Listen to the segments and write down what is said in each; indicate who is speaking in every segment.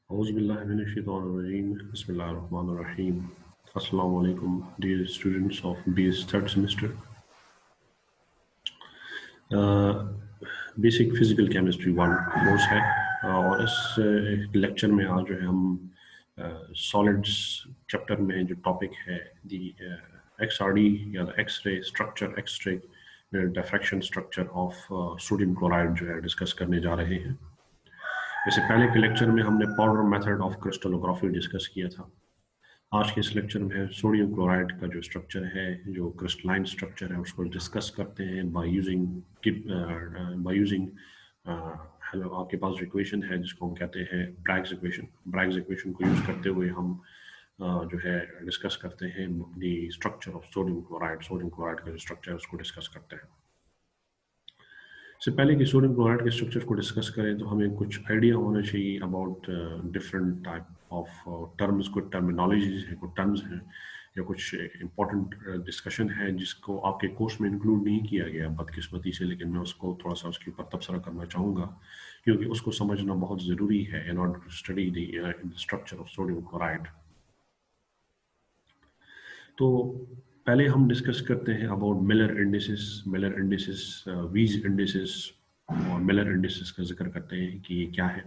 Speaker 1: Auzubillahiminash-shaytanir-rajeem. Bismillahir-rahmanir-rahim. Assalamu alaikum, dear students of BS third semester. Basic physical chemistry one course है और इस lecture में आज जो है हम सॉलिड्स चैप्टर में जो टॉपिक है दी XRD या X-ray structure X-ray diffraction structure of sodium chloride जो है डिस्कस करने जा रहे हैं। वैसे पहले के लेक्चर में हमने powder method of crystallography discuss किया था। आज के इस लेक्चर में सोडियम क्लोराइड का जो स्ट्रक्चर है, जो क्रिस्टलाइन स्ट्रक्चर है, उसको डिस्कस करते हैं बाय यूजिंग हेलो आपके पास जो इक्वेशन है जिसको हम कहते हैं ब्रैग्स इक्वेशन को यूज करते हुए हम जो है डिस्कस करते हैं the structure of sodium chloride का जो स्ट्रक्चर है उसको डिस्कस करते हैं। इससे पहले कि सोडियम क्लोराइड के स्ट्रक्चर को डिस्कस करें तो हमें कुछ आइडिया होना चाहिए about different type of terms, कुछ टर्मिनोलॉजीज हैं, कुछ टर्म्स हैं या कुछ इंपॉर्टेंट डिस्कशन है जिसको आपके कोर्स में इंक्लूड नहीं किया गया बदकिस्मती से, लेकिन मैं उसको थोड़ा सा उसके ऊपर तबसरा करना चाहूँगा क्योंकि उसको समझना बहुत ज़रूरी है in order to study the structure of sodium chloride. तो पहले हम डिस्कस करते हैं about Miller indices, Weiss indices और मिलर इंडिसेस का जिक्र करते हैं कि ये क्या है,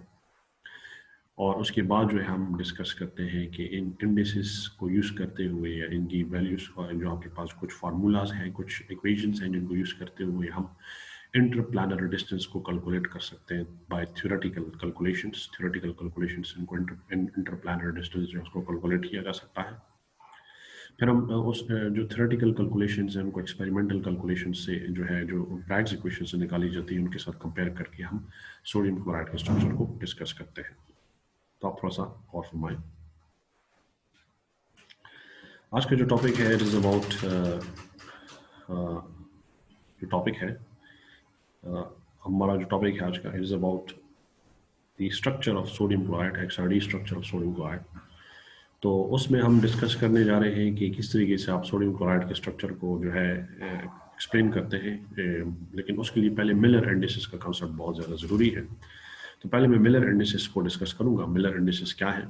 Speaker 1: और उसके बाद जो है हम डिस्कस करते हैं कि इन इंडिसेस को यूज़ करते हुए या इनकी वैल्यूज़ का जो आपके पास कुछ फार्मूलाज हैं, कुछ इक्वेशंस हैं जिनको यूज़ करते हुए हम इंटरप्लानर डिस्टेंस को कैलकुलेट कर सकते हैं बाय थ्योरेटिकल कैलकुलेशंस इनको इंटरप्लानर डिस्टेंस जो उसको कैलकुलेट किया जा सकता है। फिर हम उस जो थ्योरेटिकल कैलकुलेशंस हैं उनको एक्सपेरिमेंटल कैलकुलेशन से जो है जो ब्रैग्स इक्वेशन से निकाली जाती है उनके साथ कंपेयर करके हम सोडियम क्लोराइड के स्ट्रक्चर को डिस्कस करते हैं। तो आप थोड़ा सा और फरमाएं। आज का जो टॉपिक है इट इज़ अबाउट हमारा जो टॉपिक है आज का it is about the structure of sodium chloride, XRD structure of sodium chloride. तो उसमें हम डिस्कस करने जा रहे हैं कि किस तरीके से आप सोडियम क्लोराइड के स्ट्रक्चर को जो है एक्सप्लेन करते हैं, लेकिन उसके लिए पहले मिलर इंडिसेस का कॉन्सेप्ट बहुत ज़्यादा ज़रूरी है। तो पहले मैं मिलर इंडिसेस को डिस्कस करूंगा, मिलर इंडिसेस क्या है,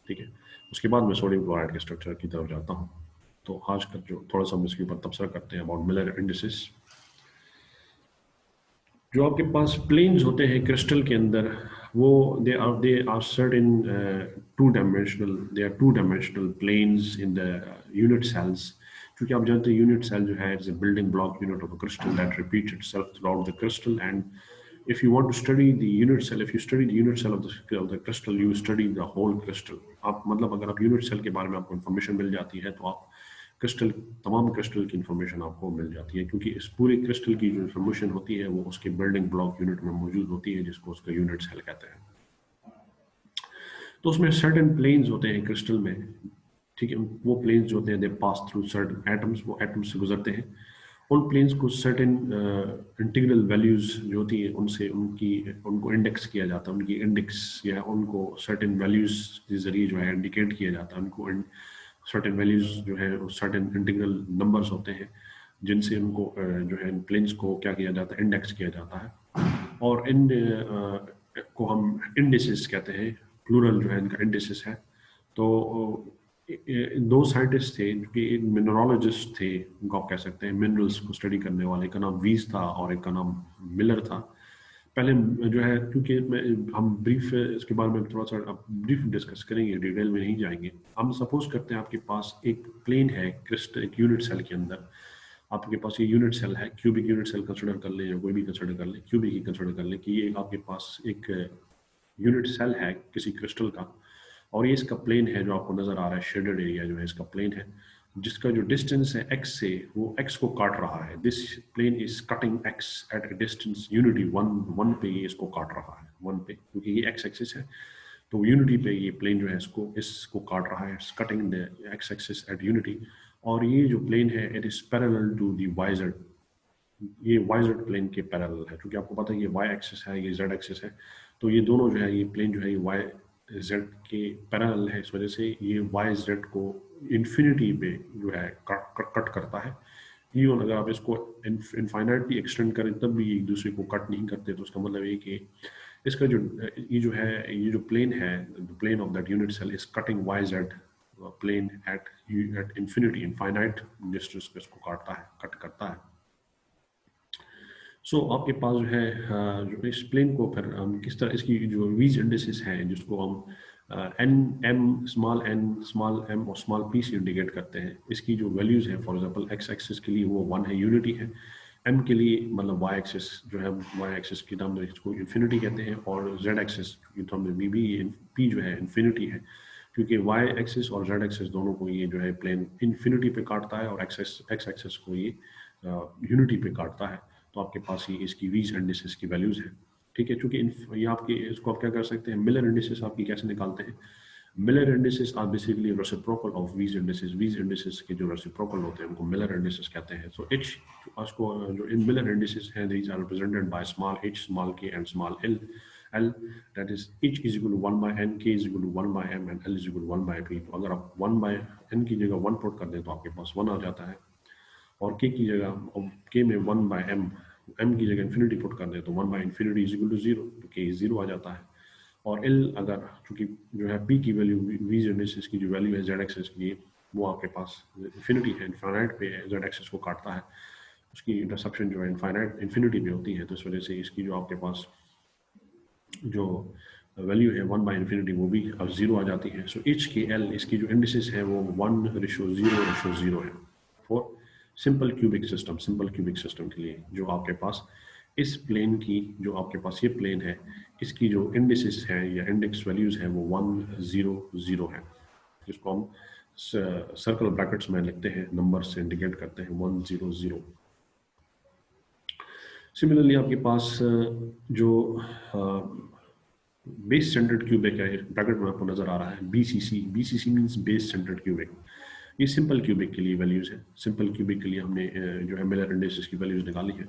Speaker 1: ठीक है। उसके बाद मैं सोडियम क्लोराइड के स्ट्रक्चर की तरफ जाता हूँ। तो आज का जो थोड़ा सा हम इसके ऊपर तबसरा करते हैं अबाउट मिलर इंडिसेस। जो आपके पास प्लेन्स होते हैं क्रिस्टल के अंदर, वो they are certain two dimensional planes in the unit cells. क्योंकि आप जानते हैं यूनिट सेल जो है is a building block unit of a crystal that repeats itself throughout the crystal, and if you want to study the unit cell, if you study the unit cell of the crystal, you study the whole crystal. आप मतलब अगर आप unit cell के बारे में आपको information मिल जाती है तो आप क्रिस्टल, तमाम क्रिस्टल की इन्फॉर्मेशन आपको मिल जाती है, क्योंकि इस पूरे क्रिस्टल की जो इन्फॉर्मेशन होती है वो उसके बिल्डिंग ब्लॉक यूनिट में मौजूद होती है जिसको उसका यूनिट सेल कहते हैं। तो उसमें सर्टेन प्लेन्स होते हैं क्रिस्टल में, ठीक है। वो प्लेन्स जो होते हैं दे पास थ्रू सर्टेन एटम्स, वो एटम्स से गुजरते हैं। उन प्लेन्स को सर्टेन इंटीग्रल वैल्यूज जो होती है उनसे उनको इंडेक्स किया जाता है, उनकी इंडेक्स या उनको सर्टेन वैल्यूज के जरिए जो है इंडिकेट किया जाता है। उनको सर्टेन वैल्यूज जो है सर्टेन इंटीग्रल नंबर्स होते हैं जिनसे उनको जो है प्लेन्स को क्या किया जाता है, इंडेक्स किया जाता है। और इन को हम इंडिसेस कहते हैं, प्लूरल जो है इनका इंडिसेस है। तो दो साइंटिस्ट थे जो कि मिनरोलॉजिस्ट थे, उनको आप कह सकते हैं मिनरल्स को स्टडी करने वाले, एक का नाम वीज था और एक का नाम मिलर था। पहले जो है क्योंकि हम ब्रीफ इसके बारे में थोड़ा सा ब्रीफ डिस्कस करेंगे, डिटेल में नहीं जाएंगे। हम सपोज करते हैं आपके पास एक प्लेन है क्रिस्टल, एक यूनिट सेल के अंदर आपके पास ये यूनिट सेल है, क्यूबिक यूनिट सेल कंसिडर कर लें या कोई भी कंसिडर कर लें, क्यूबिक ही कंसिडर कर लें कि ये आपके पास एक यूनिट सेल है किसी क्रिस्टल का, और ये इसका प्लेन है जो आपको नजर आ रहा है, शेडेड एरिया जो है इसका प्लेन है, जिसका जो डिस्टेंस है x से, वो x को काट रहा है। This plane is cutting x at a distance unity one पे ये इसको काट रहा है, वन पे, क्योंकि ये x एक्सिस है तो यूनिटी पे ये प्लेन जो है इसको काट रहा है, cutting the x axis at unity. और ये जो प्लेन है it is parallel to the yz, ये yz प्लेन के पैरेलल है, क्योंकि आपको पता है ये y एक्सिस है, ये z एक्सिस है, तो ये दोनों जो है ये प्लेन जो है ये yz के पैरेलल है। इस वजह से ये yz को इन्फिनिटी पे जो है कट करता है। इवन अगर आप इसको इनफाइनाइटली एक्सटेंड करें तब भी एक दूसरे को कट नहीं करते, तो उसका मतलब ये कि इसका जो ये जो प्लेन है, the plane of that unit cell is cutting Y Z plane at infinity, infinite distance पे इसको काटता है, कट करता है। सो आपके पास जो है जो इस प्लेन को फिर हम किस तरह, इसकी जो वीज इंडिसेस हैं जिसको हम एन एम स्मॉल एम और स्मॉल पी से इंडिकेट करते हैं, इसकी जो वैल्यूज है, फॉर एग्जांपल एक्स एक्सिस के लिए वो 1 है, यूनिटी है। एम के लिए मतलब वाई एक्सिस जो है, वाई एक्सिस की नाम इसको इन्फिनिटी कहते हैं, और जेड एक्सिस की तो हमने बी पी जो है इन्फिनिटी है, क्योंकि वाई एक्सिस और जेड एक्सिस दोनों को ये जो है प्लेन इन्फिनिटी पे काटता है, और एक्स एक्सिस को ये यूनिटी पे काटता है। तो आपके पास ये इसकी वीज इंडिसेस की वैल्यूज है, ठीक है। चूंकि ये आपके इसको आप क्या कर सकते हैं, मिलर इंडिसेस आपकी कैसे निकालते हैं। Miller indices are basically reciprocal of Weiss indices. Weiss indices के जो रेसिप्रोकल होते हैं उनको मिलर इंडिसेस कहते हैं। सो एच उसको जो इन मिलर इंडिसेस हैं, these are represented by small h, small k and small l that is h is equal to 1 by n, k is equal to 1 by m and l is equal to 1 by p। तो अगर आप 1 by n की जगह 1 put कर दें तो आपके पास 1 आ जाता है, और k की जगह k में 1 by m की जगह इन्फिनिटी पुट कर दें तो 1 by infinity is equal to 0, तो k 0 आ जाता है। और l अगर चूंकि जो है p की वैल्यू वीज इंडिसेस की जो वैल्यू है z एक्सिस की, वो आपके पास इन्फिनिटी है, इनफाइनाइट पे z एक्सिस को काटता है, उसकी इंटरसेप्शन जो है इनफाइनाइट इन्फिनिटी पे होती है, तो इस वजह से इसकी जो आपके पास जो वैल्यू है 1 by infinity वो भी अब 0 आ जाती है। सो h के l इसकी जो इंडिसेस है वो 1:0:0 है फॉर सिंपल क्यूबिक सिस्टम के लिए। जो आपके पास इस प्लेन की, जो आपके पास ये प्लेन है, इसकी जो इंडिसेस है या इंडेक्स वैल्यूज है वो 1:0:0 है, जिसको हम सर्कल ब्रैकेट्स में लिखते हैं, नंबर से इंडिकेट करते हैं 1:0:0। सिमिलरली आपके पास जो बेस सेंटर्ड क्यूबिक है, ब्रैकेट में आपको नजर आ रहा है BCC means base centred cubic. ये सिंपल क्यूबिक के लिए वैल्यूज है। सिंपल क्यूबिक के लिए हमने जो है मिलर इंडिसेस की वैल्यूज निकाली है।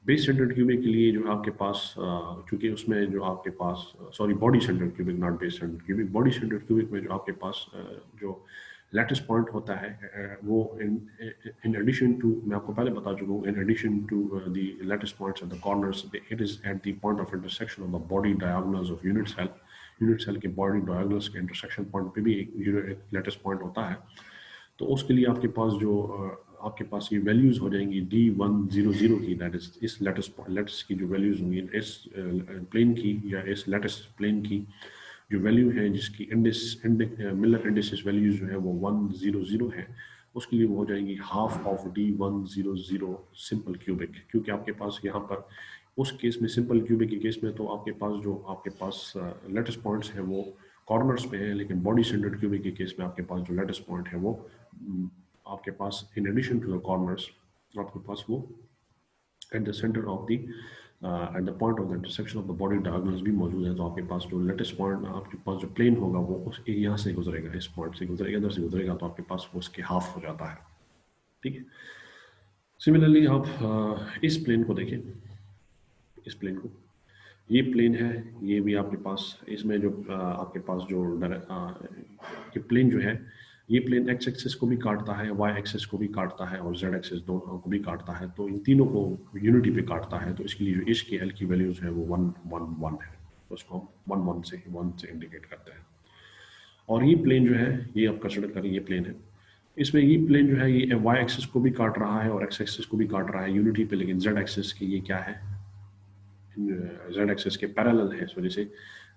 Speaker 1: बेस सेंटर्ड क्यूबिक के लिए जो आपके पास क्योंकि उसमें जो आपके पास body centred cubic, not base centred cubic, body centred cubic में जो आपके पास जो लैटिस पॉइंट होता है वो इन एडिशन टू, मैं आपको पहले बता चुका हूँ, in addition to the lattice points at the corners, it is at the point of intersection of the body diagonals of unit cell के बॉडी डायगोनल्स के इंटरसेक्शन पॉइंट पे भी एक लैटिस पॉइंट होता है। तो उसके लिए आपके पास जो आपके पास ये वैल्यूज हो जाएंगी D1:0:0 की, दैट इज इस लैटिस की जो वैल्यूज होंगी इस प्लेन की या इस लैटिस प्लेन की जो वैल्यू है, जिसकी मिलर इंडिसेस वैल्यूज जो है वो 1:0:0 है, उसके लिए वो हो जाएंगी half of D1:0:0 simple cubic. क्योंकि आपके पास यहाँ पर उस केस में, सिंपल क्यूबिक के केस में, तो आपके पास लैटिस पॉइंट्स हैं वो कॉर्नर्स पे है, लेकिन बॉडी सेंटर्ड क्यूबिक के केस में आपके पास जो लैटिस पॉइंट है वो आपके पास in addition to the corners आपके पास वो at the centre of the at the point of the intersection of the body diagonals भी मौजूद है। तो आपके पास जो लैटिस पॉइंट, आपके पास जो प्लेन होगा वो उस यहाँ से गुजरेगा, इस पॉइंट से गुजरेगा, इधर से गुजरेगा, तो आपके पास वो उसके हाफ हो जाता है, ठीक है। सिमिलरली आप इस प्लेन को देखें, इस प्लेन को, ये प्लेन है, ये भी आपके पास, इसमें जो आपके पास जो ये प्लेन जो है, ये प्लेन एक्स एक्सिस को भी काटता है, वाई एक्सिस को भी काटता है, और जेड एक्सिस दोनों को भी काटता है, तो इन तीनों को यूनिटी पे काटता है। तो इसके लिए जो एच के एल की वैल्यूज है वो 1:1:1 है, तो उसको हम 1 से इंडिकेट करते हैं। और ये प्लेन जो है, ये आप कंसिडर करें, ये प्लेन है, इसमें ये प्लेन जो है ये वाई एक्सिस को भी काट रहा है और एक्स एक्सिस को भी काट रहा है यूनिटी पे, लेकिन जेड एक्सिस की ये क्या है, जेड एक्सिस के पैरेलल है, इस वजह से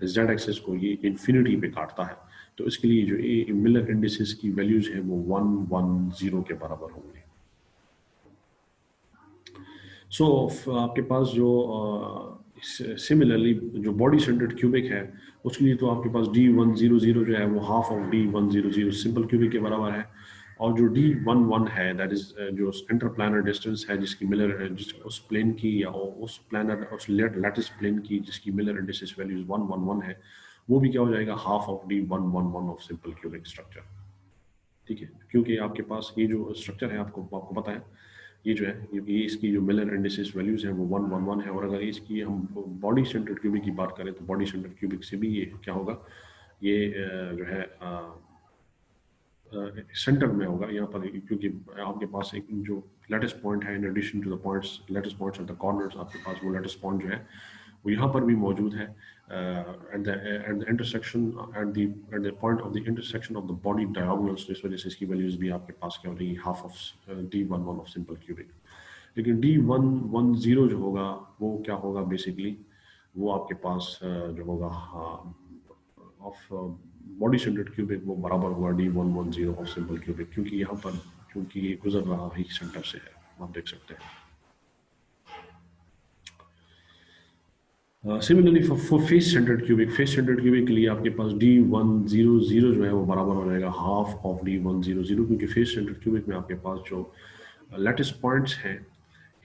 Speaker 1: जेड एक्सिस को ये इन्फिनिटी पे काटता है। तो इसके लिए जो ये मिलर इंडिसेस की वैल्यूज है वो 1:1:0 के बराबर होंगे। सो आपके पास जो सिमिलरली जो बॉडी सेंटर्ड क्यूबिक है, उसके लिए तो आपके पास D1:0:0 जो है वो half of D1:0:0 simple cubic के बराबर है, और जो D11 है, दैट इज जो इंटरप्लानर डिस्टेंस है, जिसकी मिलर उस प्लेन की या उस लैटिस प्लेन की जिसकी मिलर इंडिसेस वैल्यूज 1:1:1 है, वो भी क्या हो जाएगा, half of D1:1:1 of simple cubic structure, ठीक है। क्योंकि आपके पास ये जो स्ट्रक्चर है, आपको पता है, ये जो है ये इसकी जो मिलर इंडिसेस वैल्यूज हैं वो 1:1:1 है। और अगर इसकी हम बॉडी सेंटर्ड क्यूबिक की बात करें तो बॉडी सेंटर्ड क्यूबिक से भी ये क्या होगा, ये जो है सेंटर में होगा यहाँ पर, क्योंकि आपके पास एक जो लैटिस पॉइंट है, in addition to the points lattice points at the corners, आपके पास वो लैटिस पॉइंट जो है वो यहाँ पर भी मौजूद है, at the intersection at the point of the intersection of the body diagonals, तो इस वजह से इसकी वैल्यूज भी आपके पास क्या हो रही है, half of D11 of simple cubic. लेकिन D110 जो होगा वो क्या होगा, बेसिकली वो आपके पास जो होगा ऑफ बॉडी सेंटर्ड क्यूबिक वो बराबर होगा D110 ऑफ सिंपल क्यूबिक, क्योंकि यहाँ पर क्योंकि ये गुजर रहा ही सेंटर से है, आप देख सकते हैं। Similarly for face centred cubic के लिए आपके पास D100 जो है वो बराबर हो जाएगा हाफ ऑफ D100, क्योंकि फेस सेंटर्ड क्यूबिक में आपके पास जो लैटिस पॉइंट्स हैं,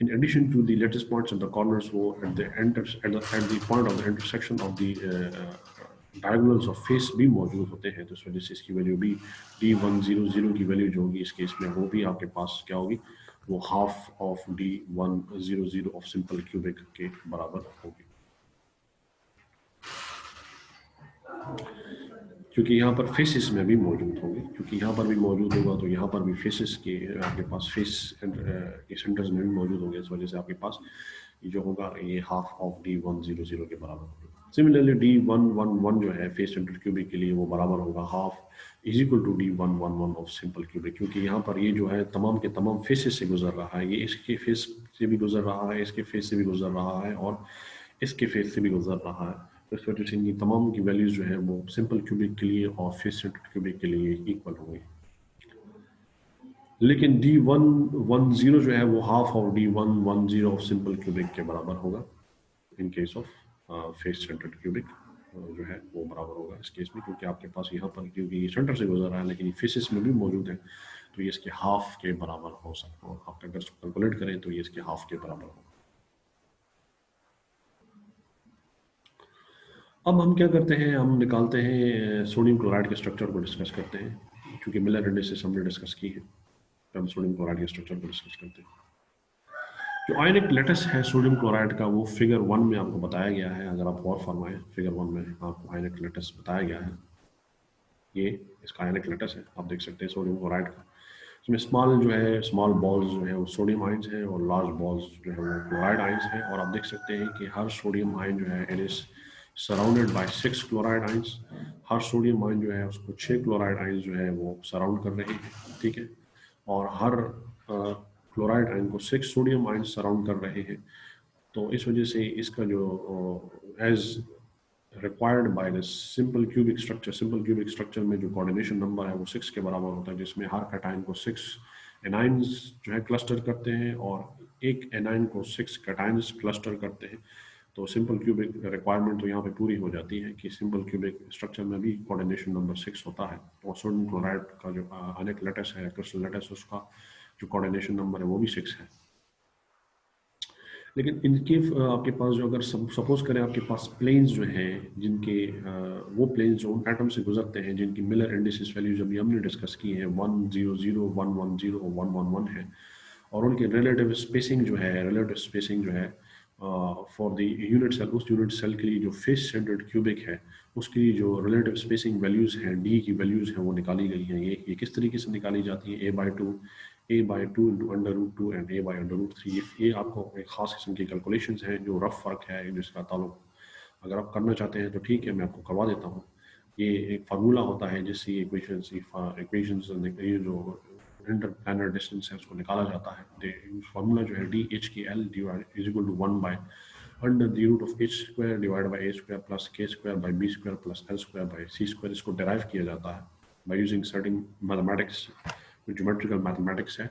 Speaker 1: in addition to the lattice points and the corners, वो at the point of the intersection of the diagonals of face भी मौजूद होते हैं, तो इस वजह से इसकी वैल्यू भी D100 की वैल्यू जो होगी इस केस में वो भी आपके पास क्या होगी, वो half of D100 of simple cubic के बराबर होगी। क्योंकि यहाँ पर फेसेस में भी मौजूद होंगे, क्योंकि यहाँ पर भी मौजूद होगा तो यहाँ पर भी फेसेस के आपके पास फेस के सेंटर्स में भी मौजूद होंगे, इस वजह से आपके पास ये जो होगा ये हाफ ऑफ D100 के बराबर होगा। सिमिलरली D111 जो है फेस सेंटर क्यूबिक के लिए वो बराबर होगा half is equal to D111 of simple cubic, क्योंकि यहाँ पर ये जो है तमाम के तमाम फेसेस से गुजर रहा है, ये इसके फेस से भी गुजर रहा है, इसके फेस से भी गुजर रहा है और इसके फेस से भी गुजर रहा है, तो इस वजह से इनकी तमाम की वैल्यूज जो है वो सिंपल क्यूबिक के लिए और फेस सेंटर्ड क्यूबिक के लिए इक्वल होंगी। लेकिन D110 जो है वो half of D110 of simple cubic के बराबर होगा in case of face centred cubic जो है वो बराबर होगा इस केस में, क्योंकि आपके पास यहाँ पर क्योंकि ये सेंटर से गुजर रहा है लेकिन फेसेस में भी मौजूद है, तो ये इसके हाफ के बराबर हो सकता है। आप अगर कैलकुलेट करें तो ये इसके हाफ के बराबर होगा। अब हम क्या करते हैं, हम निकालते हैं सोडियम क्लोराइड के स्ट्रक्चर को डिस्कस करते हैं, क्योंकि मिलर इंडिसेस हमने डिस्कस की है, तो हम सोडियम क्लोराइड के स्ट्रक्चर को डिस्कस करते हैं। जो आयनिक लेटस है सोडियम क्लोराइड का वो फिगर 1 में आपको बताया गया है, अगर आप गौर फरमाएं फिगर 1 में आपको आयनिक लेटस बताया गया है, ये इसका आयनिक लेटस है, आप देख सकते हैं सोडियम क्लोराइड का। इसमें स्मॉल बॉल्स जो है वो सोडियम आयंस हैं और लार्ज बॉल्स जो है वो क्लोराइड आयंस हैं, और आप देख सकते हैं कि हर सोडियम आयन जो है it is surrounded by 6 chloride ions. Her sodium ion जो है उसको 6 क्लोराइड आयंस जो है वो सराउंड कर रहे हैं, ठीक है, और हर क्लोराइड आयन को 6 सोडियम आयंस सराउंड कर रहे हैं। तो इस वजह से इसका जो as required by the simple cubic structure में जो कोऑर्डिनेशन नंबर है वो 6 के बराबर होता है, जिसमें हर कैटायन को 6 एनाइंस जो है क्लस्टर करते हैं और एक एनाइन को 6 कैटायंस क्लस्टर करते हैं। तो सिंपल क्यूबिक रिक्वायरमेंट तो यहाँ पे पूरी हो जाती है कि सिंपल क्यूबिक स्ट्रक्चर में भी कोऑर्डिनेशन नंबर 6 होता है, और सोडियम क्लोराइड का जो आयनिक लेटस है, क्रिस्टल लेटस, उसका जो कोऑर्डिनेशन नंबर है वो भी 6 है। लेकिन इनके आपके पास जो अगर सपोज करें आपके पास प्लेन्स जो हैं जिनके वो प्लेन्स जो उन एटम से गुजरते हैं जिनकी मिलर इंडिसेस वैल्यूज अभी हमने डिस्कस की है 100, 110 और 111 है, और उनके रिलेटिव स्पेसिंग जो है फॉर द यूनिट सेल, उस यूनिट सेल के लिए जो फेस सेंटर्ड क्यूबिक है उसकी जो रिलेटिव स्पेसिंग वैल्यूज हैं, डी की वैल्यूज हैं वो निकाली गई हैं। ये किस तरीके से निकाली जाती है, a/2 into √2 and a/√3। ये आपको एक खास किस्म की कैलकुलेशंस हैं जो रफ फर्क है जिसका ताल्लुक अगर आप करना चाहते हैं तो ठीक है, मैं आपको करवा देता हूँ। ये एक फार्मूला होता है जिससे इक्वेशंस ये जो इंटरप्लानर डिस्टेंस है उसको निकाला जाता है। फार्मूला जो है DHKL is equal to 1/√h² divide by a² plus k² by b² plus l² by c²। इसको डिराइव किया जाता है by using certain mathematics, geometrical mathematics है।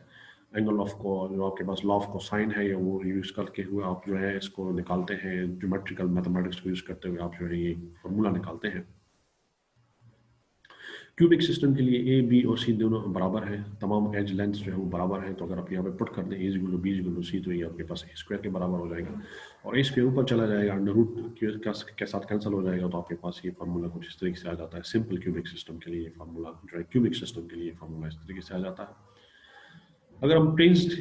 Speaker 1: एंगल ऑफ को जो आपके पास लॉ ऑफ कोसाइन है या वो यूज़ करके हुए आप जो है इसको निकालते हैं, ज्योमेट्रिकल मैथमेटिक्स को यूज़ करते हुए आप जो है ये फार्मूला निकालते हैं। क्यूबिक सिस्टम के लिए ए, बी और सी दोनों बराबर हैं, तमाम एज लेंथ जो है वो बराबर है, तो अगर आप यहाँ पे पुट कर दें a = b = c तो ये आपके पास a² के बराबर हो जाएगा, और a² ऊपर चला जाएगा, अंडर रूट के साथ कैंसिल हो जाएगा, तो आपके पास ये फार्मूला कुछ इस तरीके से आ जाता है। सिंपल क्यूबिक सिस्टम के लिए फार्मूला जो है क्यूबिक सिस्टम के लिए फार्मूला इस तरीके से आ जाता है। अगर हम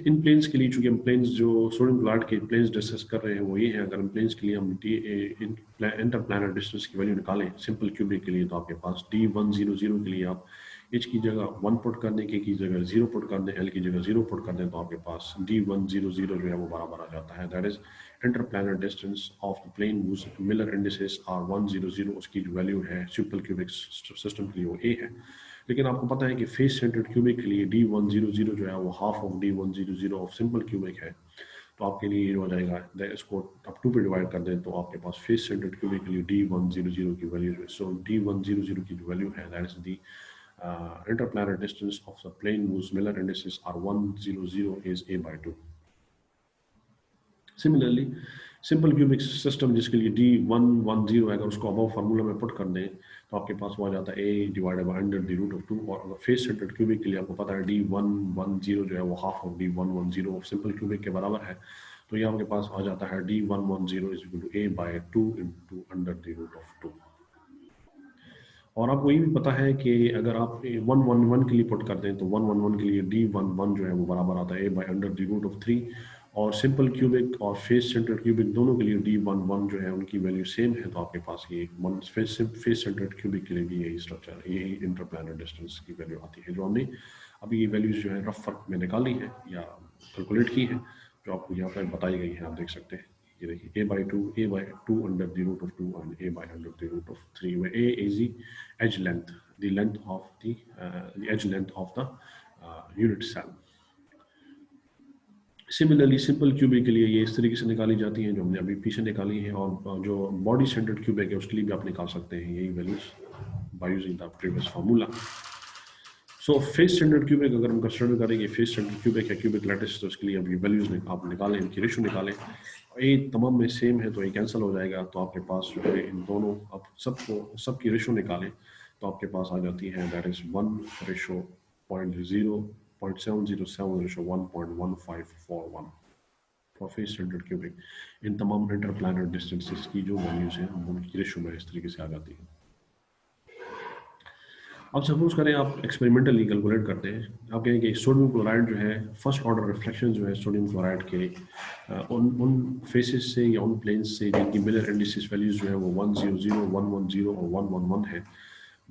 Speaker 1: इन प्लेन्स के लिए, चूंकि हम प्लेन्स जो सोडियम क्लोराइड के प्लेन्स डिस्कस कर रहे हैं वो ये हैं, अगर हम प्लेन्स के लिए हम इंटरप्लानर डिस्टेंस की वैल्यू निकालें सिंपल क्यूबिक के लिए, तो आपके पास D100 के लिए आप h की जगह 1 पुट कर दें, k की जगह 0 पुट कर दें, l की जगह 0 पुट कर दें, तो आपके पास D100 जो है वो बराबर आ जाता है। That is interplanar distance of the plane whose Miller indices are 100, उसकी जो वैल्यू है सिंपल क्यूबिक सिस्टम के लिए वो ए है। लेकिन आपको पता है कि फेस सेंटर्ड क्यूबिक के लिए D100 जो है वो half of D100 of simple cubic है। तो आपके लिए ये हो जाएगा, इसको आप 2 पे डिवाइड कर दें तो आपके पास फेस सेंटर्ड क्यूबिक के लिए D100 की वैल्यू है। सो D100 की जो वैल्यू है that is the interplanar distance of the plane whose Miller indices are 100 is a/2. Similarly, simple cubic system जिसके लिए D110 अगर उसको अबव फार्मूला में पुट कर दें तो आपके पास वो आ जाता है a divided by under the root of 2। और अगर फेस सेंटर्ड क्यूबिक के लिए आपको पता है D110 जो है वो half of D110 of simple cubic के बराबर है। तो ये आपके पास आ जाता है D110 is equal to a/2 into under the root of 2। और आपको ये भी पता है कि अगर आप 111 के लिए पुट करते हैं तो 111 के लिए D11 जो है वो बराबर आता है a by under the root of 3। और सिंपल क्यूबिक और फेस सेंटर्ड क्यूबिक दोनों के लिए D11 जो है उनकी वैल्यू सेम है। तो आपके पास ये फेस सेंटर्ड क्यूबिक के लिए भी यही स्ट्रक्चर, यही इंटरप्लानर डिस्टेंस की वैल्यू आती है जो हमने अभी ये वैल्यूज जो है रफ फर्क में निकाली है या कैलकुलेट की है, जो आपको यहाँ पर बताई गई है। आप देख सकते हैं ये देखिए a/2 under the root of 2 and a by under the root of 3, where a is the edge length, the length of the edge length of the unit cell. Similarly simple cubic के लिए ये इस तरीके से निकाली जाती हैं जो हमने अभी पीछे निकाली हैं, और जो बॉडी सेंटर्ड क्यूबिक है उसके लिए भी आप निकाल सकते हैं यही values bye using the previous formula. So face centred cubic अगर हम कंसिडर करेंगे फेस सेंटर्ड क्यूबिक है क्यूबिक लैटिस, तो उसके लिए अभी वैल्यूज आप निकालें, इनकी रेशो निकालें, ये तमाम में सेम है तो ये कैंसिल हो जाएगा। तो आपके पास जो है इन दोनों अब सबकी रेशो निकालें तो आपके पास आ जाती है that is 1:0.0707:1.1541 for face centred cubic. इन तमाम इंटरप्लानर डिस्टेंसेस की जो वैल्यूज हैं उनकी रेशो में इस तरीके से आ जाती है। अब सपोज करें आप एक्सपेरिमेंटली कैलकुलेट करते हैं, आप कहें कि सोडियम क्लोराइड जो है फर्स्ट ऑर्डर रिफ्लेक्शन जो है सोडियम क्लोराइड के उन फेसेस से या उन प्लेन्स से जिनकी मिलर इंडिसेस वैल्यूज जो है वो 100, 110 और 111 है,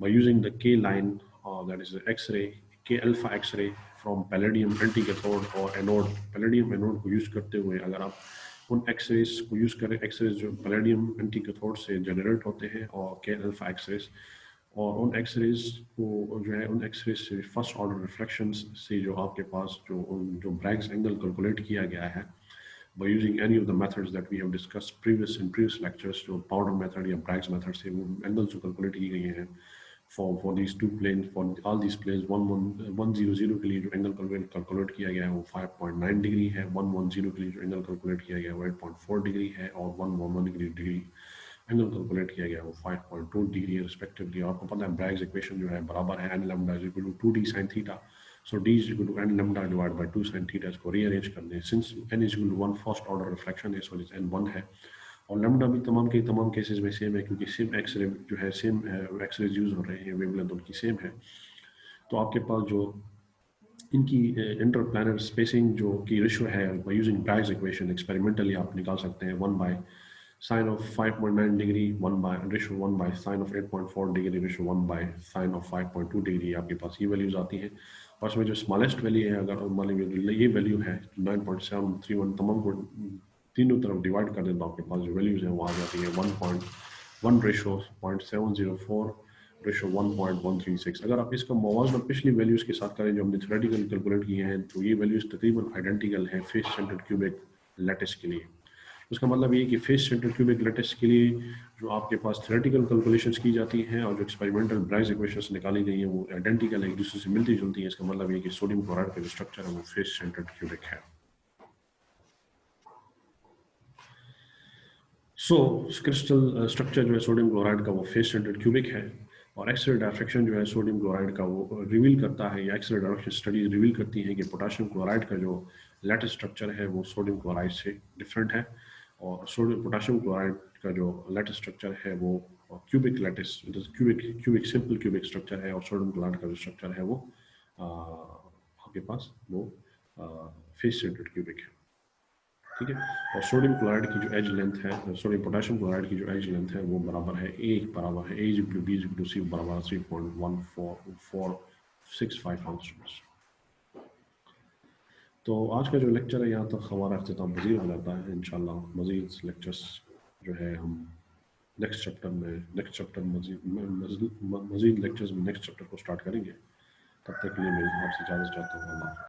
Speaker 1: by using the K line that is X-ray K alpha X-ray from palladium anti cathode और एनोड। पैलेडियम एनोड को यूज करते हुए अगर आप उन एक्सरेज को यूज करें, एक्सरेज जो पैलेडियम एंटी कैथोड से जनरेट होते हैं और के अल्फा एक्सरेज, और उन एक्सरेज को जो है उन एक्सरेज से फर्स्ट ऑर्डर रिफ्लेक्शंस से जो आपके पास जो ब्रैग्स एंगल कैलकुलेट किया गया है by using any of the methods that we have discussed in previous lectures, जो पाउडर मेथड या ब्रैग्स मेथड से वो एंगल्स जो कैलकुलेट की गई हैं for these two planes, for all these planes 100 के लिए जो एंगल कैलकुलेट किया गया है वो 5.9 डिग्री है, 110 के लिए जो एंगल कैलकुलेट किया गया है वो 8.4 डिग्री है, और 111 के लिए डिग्री एंगल कैलकुलेट किया गया है वो 5.2 डिग्री रिस्पेक्टिवली। आपको पता है ब्रैग्स इक्वेशन जो है बराबर है n lambda is equal to 2d sin theta. So d is equal to n lambda divide by 2 sin theta. इसको रीअरेंज कर दें, since n is equal to 1 first order reflection है सो n 1 है, और लैम्डा भी तमाम cases में same है क्योंकि सेम एक्सरे जो है सेम एक्सरेज यूज हो रहे हैं, वेवलेंथ उनकी सेम है। तो आपके पास जो इनकी इंटरप्लानर स्पेसिंग जो की रेशियो है by using Bragg's equation experimentally आप निकाल सकते हैं 1 by sin of 5.9 degree 1 by ratio 1 by sin of 8.4 degree ratio 1 by sin of 5.2 degree. आपके पास ये वैल्यूज आती हैं, और इसमें जो स्मॉलेस्ट वैल्यू है अगर मान लीजिए ये वैल्यू है 9.731, तमाम को तीनों तरफ डिवाइड कर दें तो आपके पास जो वैल्यूज हैं वो आ जाती है 1.1 रेशो 0.704 रेशो 1.136। अगर आप इसका मुवाजना पिछली वैल्यूज के साथ करें जो हमने थ्योरेटिकल कैलकुलेट किए हैं तो ये वैल्यूज तकरीबन आइडेंटिकल है फेस सेंटर्ड क्यूबिक लैटिस के लिए। उसका मतलब ये कि फेस सेंटर्ड क्यूबिक लैटिस के लिए जो आपके पास थ्योरेटिकल कैलकुलेशंस की जाती हैं और जो एक्सपेरिमेंटल ब्रैग्स इक्वेशंस निकाली गई हैं वो आइडेंटिकल है, एक दूसरे से मिलती जुलती हैं। इसका मतलब ये कि सोडियम क्लोराइड का जो स्ट्रक्चर है वो फेस सेंटर्ड क्यूबिक है। सो क्रिस्टल स्ट्रक्चर जो है सोडियम क्लोराइड का वो फेस सेंटर्ड क्यूबिक है, और एक्सरे डायफ्रैक्शन जो है सोडियम क्लोराइड का वो रिवील करता है, या एक्सरे डायफ्रैक्शन स्टडीज रिवील करती हैं कि पोटेशियम क्लोराइड का जो लैटिस स्ट्रक्चर है वो सोडियम क्लोराइड से डिफरेंट है, और पोटेशियम क्लोराइड का जो लैटिस स्ट्रक्चर है वो cubic lattice cubic simple cubic structure है, और सोडियम क्लोराइड का जो स्ट्रक्चर है वो आपके पास वो फेस सेंटर्ड क्यूबिक है। ठीक है, और सोडियम क्लोराइड की जो एज लेंथ है, पोटेशियम क्लोराइड की जो एज लेंथ है वो बराबर है A is equal to B is equal to C बराबर 3.1465 आंसर्स। तो आज का जो लेक्चर है यहाँ तक हमारा अख्तिताम पजीर हो जाता है। इंशाल्लाह मज़ीद लेक्चर्स जो है हम नेक्स्ट चैप्टर मज़ीद लेक्चर्स में नेक्स्ट चैप्टर को स्टार्ट करेंगे। तब तक के लिए मैं आपसे इजाज़त चाहता हूँ। अल्लाह।